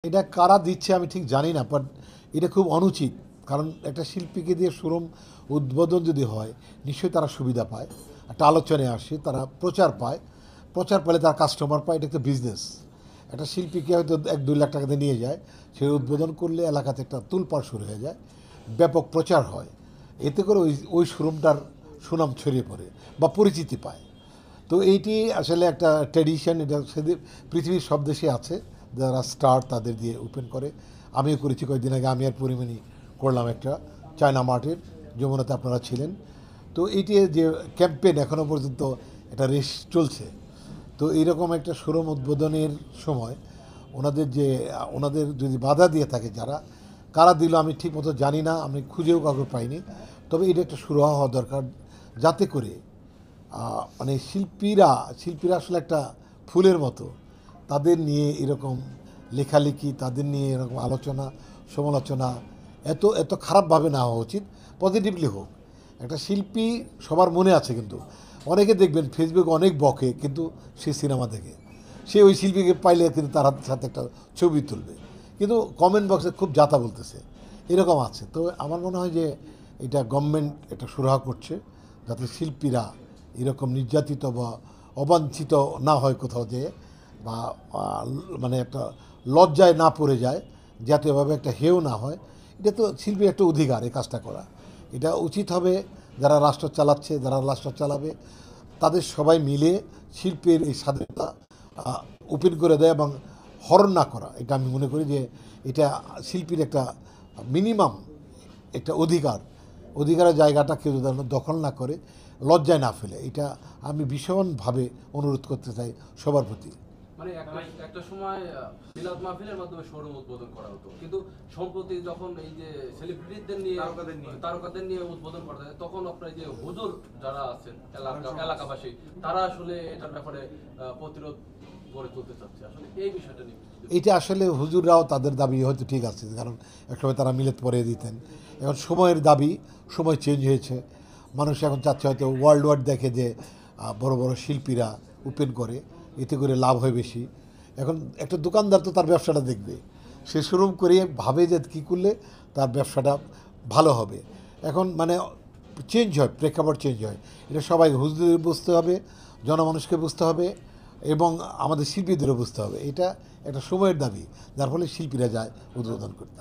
এটা কারা দিচ্ছে আমি ঠিক জানি না, বাট এটা খুব অনুচিত। কারণ একটা শিল্পীকে দিয়ে শোরুম উদ্বোধন যদি হয়, নিশ্চয়ই তারা সুবিধা পায়, একটা আলোচনায় আসে, তারা প্রচার পায়, প্রচার পেলে তার কাস্টমার পায়, এটা একটা বিজনেস। একটা শিল্পীকে হয়তো 1-2 লাখ টাকাতে নিয়ে যায়, সে উদ্বোধন করলে এলাকাতে একটা তুলপাড় শুরু হয়ে যায়, ব্যাপক প্রচার হয়, এতে করে ওই ওই শোরুমটার সুনাম ছড়িয়ে পড়ে বা পরিচিতি পায়। তো এইটি আসলে একটা ট্র্যাডিশন, এটা সেদিন পৃথিবীর সব দেশে আছে, যারা স্টার তাদের দিয়ে ওপেন করে। আমিও করেছি কয়েকদিন আগে, আমি আর পরিমণি করলাম একটা চায়না মার্টের, যমুনাতে আপনারা ছিলেন। তো এইটি যে ক্যাম্পেইন এখনও পর্যন্ত একটা রেস চলছে। তো এইরকম একটা শোরুম উদ্বোধনের সময় ওনাদের যদি বাধা দিয়ে থাকে যারা, কারা দিল আমি ঠিক মতো জানি না, আমি খুঁজেও কাউকে পাইনি। তবে এটা একটা শুরু হওয়া দরকার, যাতে করে মানে শিল্পীরা আসলে একটা ফুলের মতো, তাদের নিয়ে এরকম লেখালেখি, তাদের নিয়ে এরকম আলোচনা সমালোচনা এত এত খারাপভাবে না হওয়া উচিত, পজিটিভলি হোক। একটা শিল্পী সবার মনে আছে, কিন্তু অনেকে দেখবেন ফেসবুকে অনেক বকে, কিন্তু সে সিনেমা দেখে, সে ওই শিল্পীকে পাইলে কিন্তু তার সাথে একটা ছবি তুলবে, কিন্তু কমেন্ট বক্সে খুব যাতা বলতেছে, এরকম আছে। তো আমার মনে হয় যে এটা গভর্নমেন্ট এটা সুরাহা করছে, যাতে শিল্পীরা এরকম নির্যাতিত বা অবাঞ্ছিত না হয় কোথাও যেয়ে, বা মানে একটা লজ্জায় না পড়ে যায়, যাতে এভাবে একটা হেও না হয়। এটা তো শিল্পীর একটা অধিকার এই কাজটা করা। এটা উচিত হবে যারা রাষ্ট্র চালাচ্ছে, যারা রাষ্ট্র চালাবে, তাদের সবাই মিলে শিল্পের এই স্বাধীনতা ওপেন করে দেয় এবং হরণ না করা। এটা আমি মনে করি যে এটা শিল্পীর একটা মিনিমাম একটা অধিকারের জায়গাটা কেউ যেন দখল না করে, লজ্জায় না ফেলে, এটা আমি ভীষণভাবে অনুরোধ করতে চাই সবার প্রতি। মানে একটা সময় মিলাদ মাহফিলের মাধ্যমে শোরুম উদ্বোধন করা হতো, কিন্তু সম্প্রতি যখন এই যে সেলিব্রিটিদের নিয়ে তারকাদের নিয়ে উদ্বোধন করা যায়, তখন আপনার যে হুজুর যারা আছেন এলাকাবাসী, তারা আসলে এটার ব্যাপারে প্রতিরোধ গড়ে তুলতে চাচ্ছে। আসলে এই বিষয়টা নিয়ে এটা আসলে হুজুররাও তাদের দাবি হয়তো ঠিক আছে, কারণ একসময় তারা মিলাদ পড়িয়ে দিতেন। এখন সময়ের দাবি, সময় চেঞ্জ হয়েছে, মানুষ এখন চাচ্ছে হয়তো ওয়ার্ল্ড ওয়াইড দেখে যে বড় বড় শিল্পীরা ওপেন করে, এতে করে লাভ হয় বেশি। এখন একটা দোকানদার তো তার ব্যবসাটা দেখবে, সে শোরুম করে ভাবে যে কী করলে তার ব্যবসাটা ভালো হবে। এখন মানে চেঞ্জ হয়, প্রেক্ষাপট চেঞ্জ হয়, এটা সবাই হুজুরদের বুঝতে হবে, জনমানুষকে বুঝতে হবে, এবং আমাদের শিল্পীদেরও বুঝতে হবে। এটা একটা সময়ের দাবি, যার ফলে শিল্পীরা যায় উদ্বোধন করতে।